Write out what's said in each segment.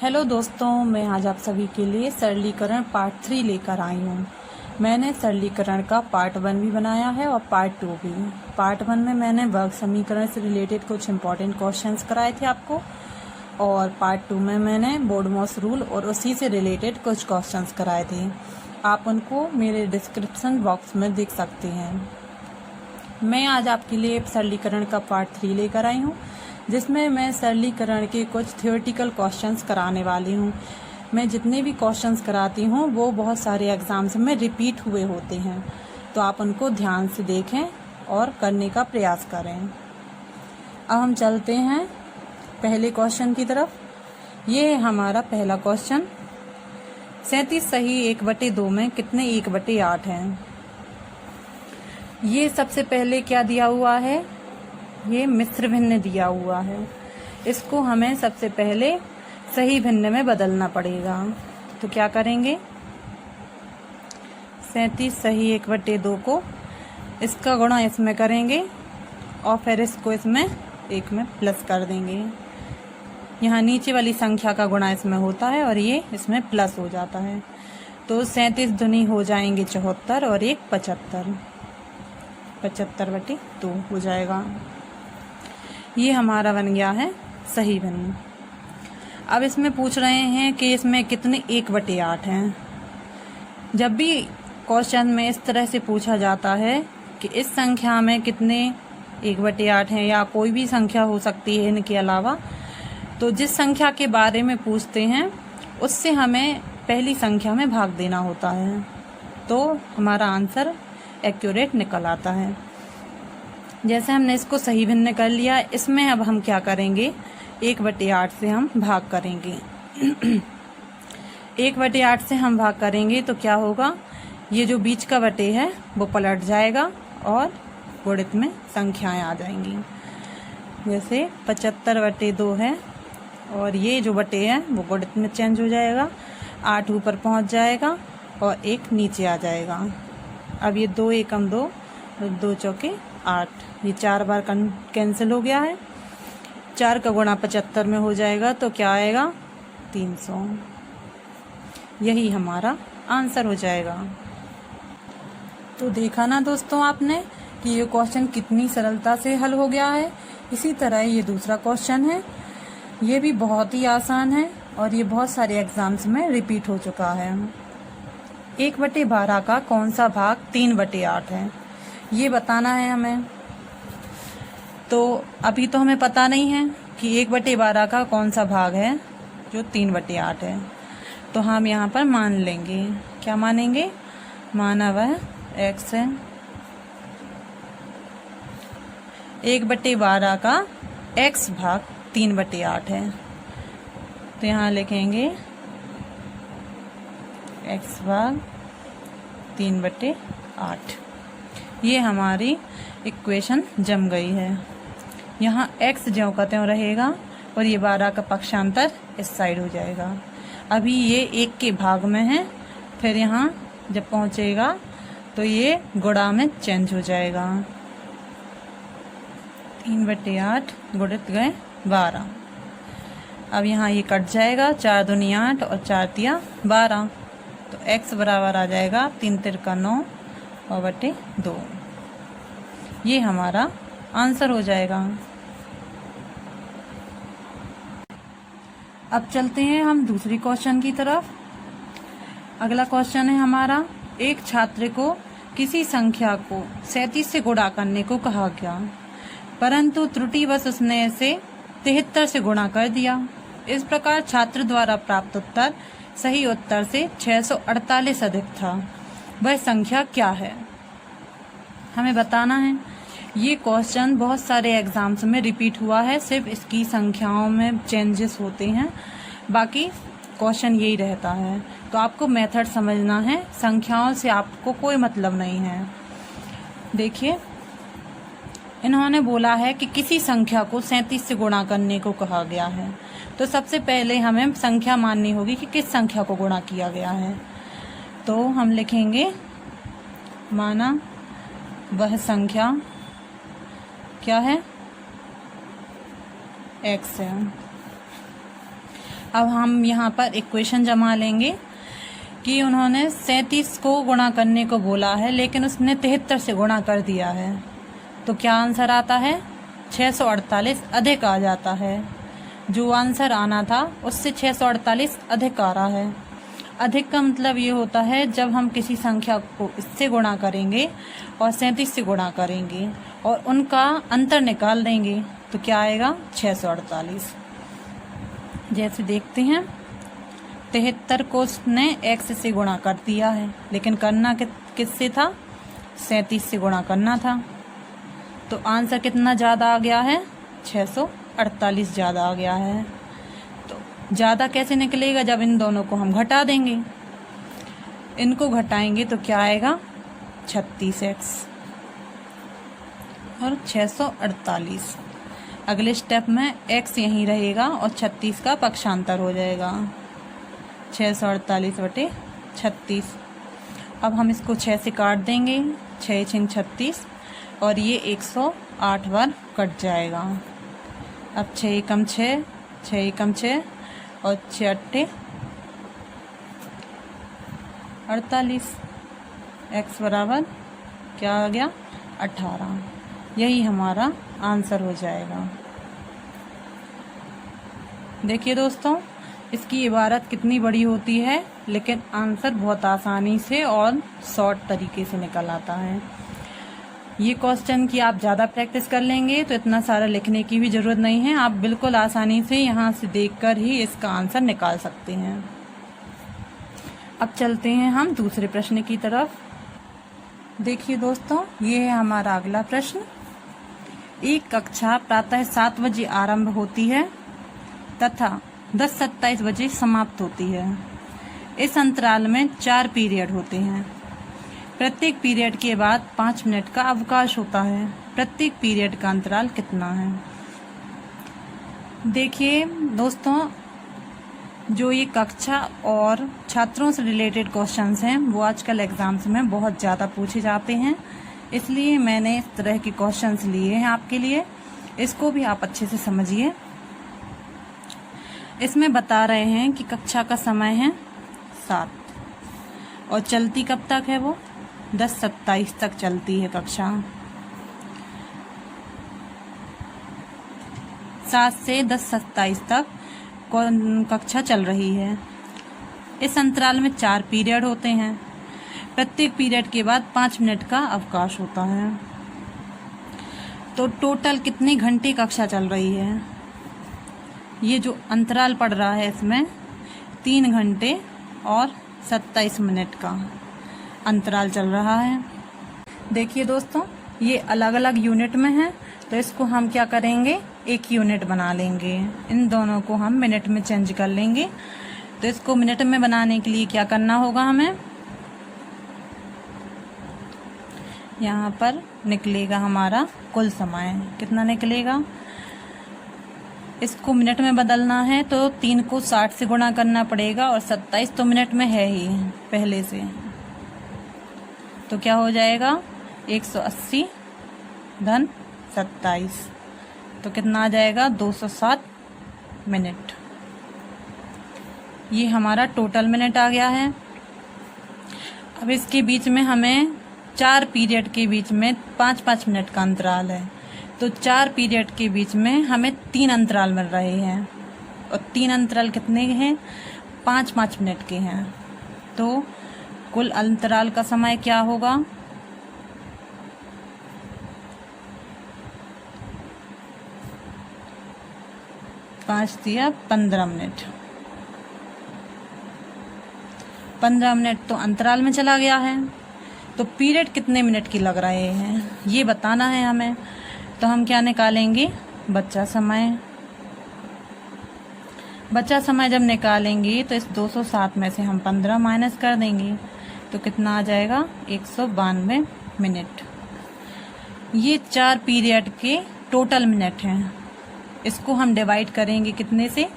Hello दोस्तों, मैं आज आप सभी के लिए सरलीकरण पार्ट 3 लेकर आई हूँ। मैंने सरलीकरण का पार्ट 1 भी बनाया है और पार्ट 2 भी। पार्ट 1 में मैंने वर्ग समीकरण से रिलेटेड कुछ इम्पोर्टेंट क्वेश्चंस कराए थे आपको, और पार्ट 2 में मैंने बोडमॉस रूल और उसी से रिलेटेड कुछ क्वेश्चंस कराए थे। आप उनको मेरे डिस्क्रिप्शन बॉक्स में देख सकते हैं। मैं आज आपके लिए सरलीकरण का पार्ट 3 लेकर आई हूँ, जिसमें मैं सरलीकरण के कुछ थ्योरेटिकल क्वेश्चंस कराने वाली हूँ। मैं जितने भी क्वेश्चंस कराती हूँ वो बहुत सारे एग्जाम्स में रिपीट हुए होते हैं, तो आप उनको ध्यान से देखें और करने का प्रयास करें। अब हम चलते हैं पहले क्वेश्चन की तरफ। ये है हमारा पहला क्वेश्चन। 37 सही 1/2 में कितने 1/8 हैं? ये सबसे पहले क्या दिया हुआ है? ये मिश्र भिन्न दिया हुआ है। इसको हमें सबसे पहले सही भिन्न में बदलना पड़ेगा। तो क्या करेंगे? 37 सही 1/2 को इसका गुणा इसमें करेंगे और फिर इसको इसमें 1 में प्लस कर देंगे। यहाँ नीचे वाली संख्या का गुणा इसमें होता है और ये इसमें प्लस हो जाता है। तो 37 दूनी हो जाएंगे 74 और 1 75। 75/2 हो जाएगा। ये हमारा बन गया है सही भिन्न। अब इसमें पूछ रहे हैं कि इसमें कितने 1/8 हैं। जब भी क्वेश्चन में इस तरह से पूछा जाता है कि इस संख्या में कितने 1/8 हैं, या कोई भी संख्या हो सकती है इनके अलावा, तो जिस संख्या के बारे में पूछते हैं उससे हमें पहली संख्या में भाग देना होता है, तो हमारा आंसर एक्यूरेट निकल आता है। जैसे हमने इसको सही भिन्न कर लिया, इसमें अब हम क्या करेंगे? 1/8 से हम भाग करेंगे। 1/8 से हम भाग करेंगे तो क्या होगा? ये जो बीच का बटे है वो पलट जाएगा और गुणित में संख्याएं आ जाएंगी। जैसे 75/2 है और ये जो बटे है वो गुणित में चेंज हो जाएगा। 8 ऊपर पहुंच जाएगा और 1 नीचे आ जाएगा। अब ये 2 एकम 2, 2 चौके 8, ये 4 बार कैंसिल हो गया है। 4 का गुणा 75 में हो जाएगा तो क्या आएगा? 300। यही हमारा आंसर हो जाएगा। तो देखा ना दोस्तों आपने कि ये क्वेश्चन कितनी सरलता से हल हो गया है। इसी तरह ये दूसरा क्वेश्चन है, ये भी बहुत ही आसान है और ये बहुत सारे एग्जाम्स में रिपीट हो चुका है। 1/12 का कौन सा भाग 3/8 है, ये बताना है हमें। तो अभी तो हमें पता नहीं है कि 1/12 का कौन सा भाग है जो 3/8 है, तो हम यहाँ पर मान लेंगे। क्या मानेंगे? माना वह x है। 1/12 का x भाग 3/8 है, तो यहाँ लिखेंगे x भाग 3/8। ये हमारी इक्वेशन जम गई है। यहाँ x ज्यों का त्यों रहेगा और ये 12 का पक्षांतर इस साइड हो जाएगा। अभी ये 1 के भाग में है, फिर यहाँ जब पहुँचेगा तो ये गुणा में चेंज हो जाएगा। 3/8 गुणित गए 12। अब यहाँ ये कट जाएगा, 4 दूनी 8 और 4 तिया 12, तो x बराबर आ जाएगा 3 तिरका 9 और बटे 2। ये हमारा आंसर हो जाएगा। अब चलते हैं हम दूसरी क्वेश्चन की तरफ। अगला क्वेश्चन है हमारा, एक छात्र को किसी संख्या को 37 से गुणा करने को कहा गया, परंतु त्रुटिवश उसने इसे 73 से गुणा कर दिया। इस प्रकार छात्र द्वारा प्राप्त उत्तर सही उत्तर से 648 अधिक था। वह संख्या क्या है? हमें बताना है। ये क्वेश्चन बहुत सारे एग्जाम्स में रिपीट हुआ है, सिर्फ इसकी संख्याओं में चेंजेस होते हैं, बाकी क्वेश्चन यही रहता है। तो आपको मेथड समझना है, संख्याओं से आपको कोई मतलब नहीं है। देखिए, इन्होंने बोला है कि किसी संख्या को 37 से गुणा करने को कहा गया है, तो सबसे पहले हमें संख्या माननी होगी कि किस संख्या को गुणा किया गया है। तो हम लिखेंगे, माना वह संख्या क्या है? x है। अब हम यहाँ पर इक्वेशन जमा लेंगे कि उन्होंने 37 को गुणा करने को बोला है, लेकिन उसने 73 से गुणा कर दिया है। तो क्या आंसर आता है? 648 अधिक आ जाता है। जो आंसर आना था उससे 648 अधिक आ रहा है। अधिक का मतलब ये होता है जब हम किसी संख्या को इससे गुणा करेंगे और 37 से गुणा करेंगे और उनका अंतर निकाल देंगे तो क्या आएगा? 648। जैसे देखते हैं 73 को उसने x से गुणा कर दिया है, लेकिन करना किससे था? 37 से गुणा करना था। तो आंसर कितना ज़्यादा आ गया है? 648 ज़्यादा आ गया है। तो ज़्यादा कैसे निकलेगा? जब इन दोनों को हम घटा देंगे। इनको घटाएंगे तो क्या आएगा? 36x और 648। अगले स्टेप में x यहीं रहेगा और 36 का पक्षांतर हो जाएगा। 648/36। अब हम इसको 6 से काट देंगे। 6 × 36 और ये 108 बार कट जाएगा। अब 6 × 6, 6 × 6 और 6 × 8 48। x बराबर क्या आ गया? 18। यही हमारा आंसर हो जाएगा। देखिए दोस्तों, इसकी इबारत कितनी बड़ी होती है, लेकिन आंसर बहुत आसानी से और शॉर्ट तरीके से निकल आता है। ये क्वेश्चन की आप ज़्यादा प्रैक्टिस कर लेंगे तो इतना सारा लिखने की भी ज़रूरत नहीं है। आप बिल्कुल आसानी से यहाँ से देखकर ही इसका आंसर निकाल सकते हैं। अब चलते हैं हम दूसरे प्रश्न की तरफ। देखिए दोस्तों, ये है हमारा अगला प्रश्न। एक कक्षा प्रातः 7 बजे आरंभ होती है तथा 10:27 बजे समाप्त होती है। इस अंतराल में 4 पीरियड होते हैं। प्रत्येक पीरियड के बाद 5 मिनट का अवकाश होता है। प्रत्येक पीरियड का अंतराल कितना है? देखिए दोस्तों, जो ये कक्षा और छात्रों से रिलेटेड क्वेश्चंस हैं वो आजकल एग्जाम्स में बहुत ज़्यादा पूछे जाते हैं, इसलिए मैंने इस तरह के क्वेश्चंस लिए हैं आपके लिए। इसको भी आप अच्छे से समझिए। इसमें बता रहे हैं कि कक्षा का समय है 7 और चलती कब तक है? वो 10:27 तक चलती है कक्षा। 7 से 10:27 तक कक्षा चल रही है। इस अंतराल में 4 पीरियड होते हैं। प्रत्येक पीरियड के बाद 5 मिनट का अवकाश होता है। तो टोटल कितने घंटे कक्षा चल रही है? ये जो अंतराल पड़ रहा है इसमें 3 घंटे और 27 मिनट का अंतराल चल रहा है। देखिए दोस्तों, ये अलग अलग यूनिट में है, तो इसको हम क्या करेंगे? एक यूनिट बना लेंगे। इन दोनों को हम मिनट में चेंज कर लेंगे। तो इसको मिनट में बनाने के लिए क्या करना होगा हमें? यहाँ पर निकलेगा हमारा कुल समय। कितना निकलेगा? इसको मिनट में बदलना है तो 3 को 60 से गुणा करना पड़ेगा और 27 तो मिनट में है ही पहले से। तो क्या हो जाएगा? 180 धन 27। तो कितना आ जाएगा? 207 मिनट। ये हमारा टोटल मिनट आ गया है। अब इसके बीच में हमें 4 पीरियड के बीच में 5-5 मिनट का अंतराल है। तो 4 पीरियड के बीच में हमें 3 अंतराल मिल रहे हैं और 3 अंतराल कितने हैं? 5-5 मिनट के हैं। तो कुल अंतराल का समय क्या होगा? 5 दिया 15 मिनट। 15 मिनट तो अंतराल में चला गया है। तो पीरियड कितने मिनट की लग रहे हैं ये बताना है हमें। तो हम क्या निकालेंगे? बचा समय। बचा समय जब निकालेंगे तो इस 207 में से हम 15 माइनस कर देंगे तो कितना आ जाएगा? 192 मिनट। ये 4 पीरियड के टोटल मिनट हैं। इसको हम डिवाइड करेंगे कितने से?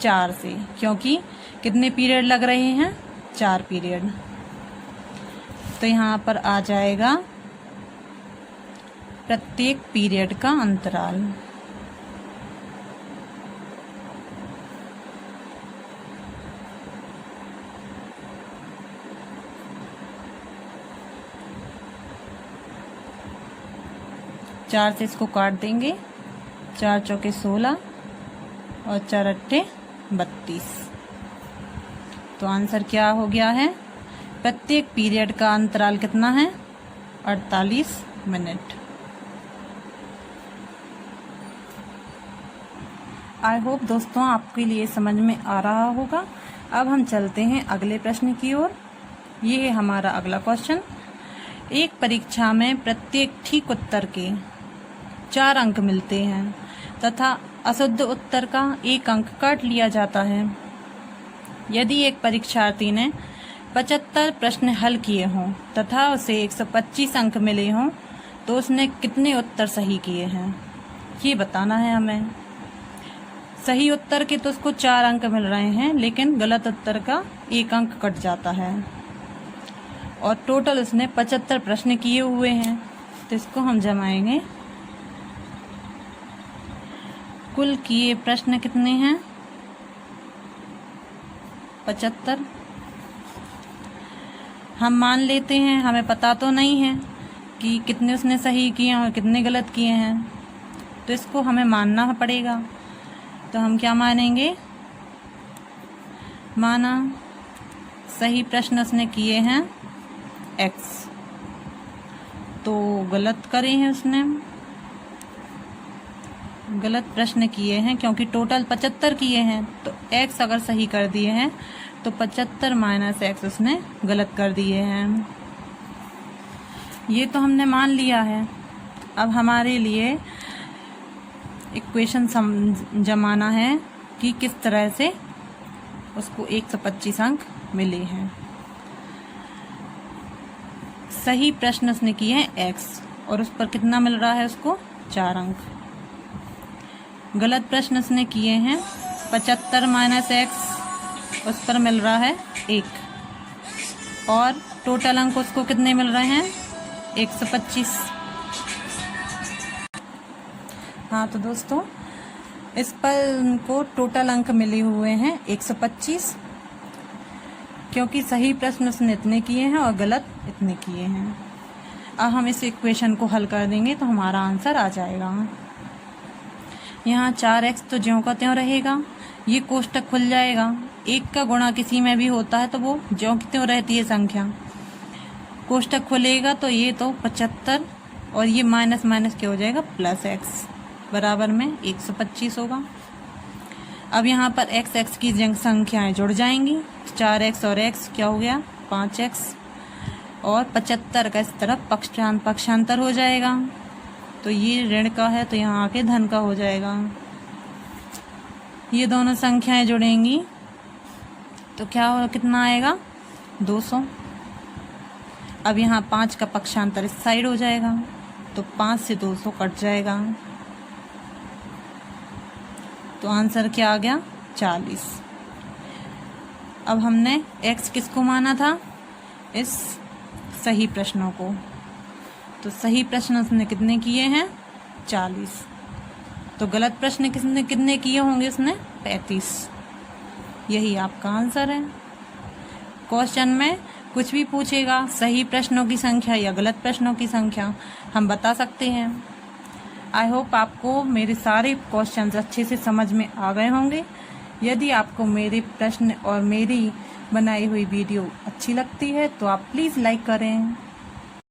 4 से, क्योंकि कितने पीरियड लग रहे हैं? 4 पीरियड। तो यहाँ पर आ जाएगा प्रत्येक पीरियड का अंतराल। 4 से इसको काट देंगे, 4 चौके 16 और 4 अट्ठे 32। तो आंसर क्या हो गया है? प्रत्येक पीरियड का अंतराल कितना है? 48 मिनट। आई होप दोस्तों आपके लिए समझ में आ रहा होगा। अब हम चलते हैं अगले प्रश्न की ओर। ये है हमारा अगला क्वेश्चन। एक परीक्षा में प्रत्येक ठीक उत्तर के 4 अंक मिलते हैं तथा अशुद्ध उत्तर का 1 अंक काट लिया जाता है। यदि एक परीक्षार्थी ने 75 प्रश्न हल किए हों तथा उसे 125 अंक मिले हों तो उसने कितने उत्तर सही किए हैं, ये बताना है हमें। सही उत्तर के तो उसको 4 अंक मिल रहे हैं, लेकिन गलत उत्तर का 1 अंक कट जाता है और टोटल उसने 75 प्रश्न किए हुए हैं। तो इसको हम जमाएंगे। कुल किए प्रश्न कितने हैं? 75। हम मान लेते हैं, हमें पता तो नहीं है कि कितने उसने सही किए और कितने गलत किए हैं, तो इसको हमें मानना पड़ेगा। तो हम क्या मानेंगे? माना सही प्रश्न उसने किए हैं x, तो गलत करे हैं उसने, गलत प्रश्न किए हैं क्योंकि टोटल 75 किए हैं। तो x अगर सही कर दिए हैं तो 75 माइनस x उसने गलत कर दिए हैं। ये तो हमने मान लिया है। अब हमारे लिए इक्वेशन जमाना है कि किस तरह से उसको 125 अंक मिले हैं। सही प्रश्न उसने किए हैं x और उस पर कितना मिल रहा है उसको? 4 अंक। गलत प्रश्न उसने किए हैं 75 माइनस x, उस पर मिल रहा है 1 और टोटल अंक उसको कितने मिल रहे हैं? 125। हाँ तो दोस्तों इस पर उनको टोटल अंक मिले हुए हैं 125, क्योंकि सही प्रश्न उसने इतने किए हैं और गलत इतने किए हैं। अब हम इस इक्वेशन को हल कर देंगे तो हमारा आंसर आ जाएगा। यहाँ 4x तो ज्यों का त्यों रहेगा, ये कोष्टक खुल जाएगा। 1 का गुणा किसी में भी होता है तो वो ज्यों की त्यों रहती है संख्या। कोष्टक खुलेगा तो ये तो 75 और ये माइनस माइनस क्या हो जाएगा? प्लस x बराबर में 125 होगा। अब यहाँ पर x की संख्याएं जुड़ जाएंगी। 4x और x क्या हो गया? 5x और 75 का इस तरफ पक्षांतर हो जाएगा, तो ये ऋण का है तो यहाँ आके धन का हो जाएगा। ये दोनों संख्याएं जुड़ेंगी तो क्या कितना आएगा? 200। अब यहाँ 5 का पक्षांतर इस साइड हो जाएगा तो 5 से 200 कट जाएगा, तो आंसर क्या आ गया? 40। अब हमने x किसको माना था? इस सही प्रश्नों को। तो सही प्रश्न उसने कितने किए हैं? 40। तो गलत प्रश्न कितने किए होंगे उसने? 35। यही आपका आंसर है। क्वेश्चन में कुछ भी पूछेगा, सही प्रश्नों की संख्या या गलत प्रश्नों की संख्या हम बता सकते हैं। आई होप आपको मेरे सारे क्वेश्चंस अच्छे से समझ में आ गए होंगे। यदि आपको मेरे प्रश्न और मेरी बनाई हुई वीडियो अच्छी लगती है तो आप प्लीज़ लाइक करें।